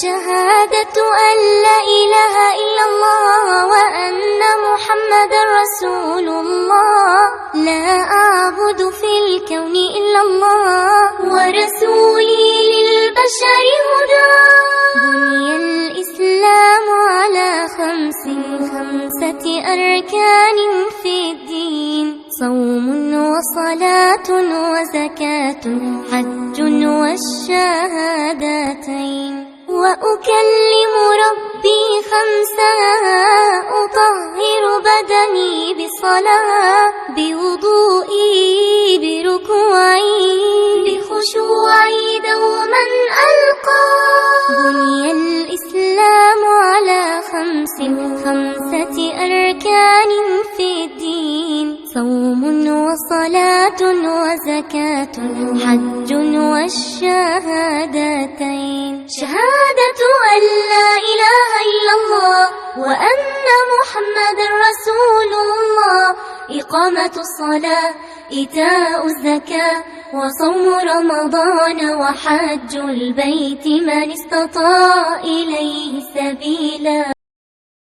شهادة أن لا إله إلا الله وأن محمد رسول الله. لا أعبد في الكون إلا الله ورسولي للبشر هدى. بني الإسلام على خمسة أركان في الدين: صوم وصلاة وزكاة حج والشهادتين. وأكلم ربي خمسا: أطهر بدني بصلاة، بوضوئي، بركوعي، بخشوعي دوما ألقى. بني الإسلام على خمسة أركان في الدين: صوم وصلاة وزكاة حج والشهادتين. شهادة أن لا إله إلا الله وأن محمد رسول الله. إقامة الصلاة، إيتاء الزكاة، وصوم رمضان، وحج البيت من استطاع إليه سبيلا.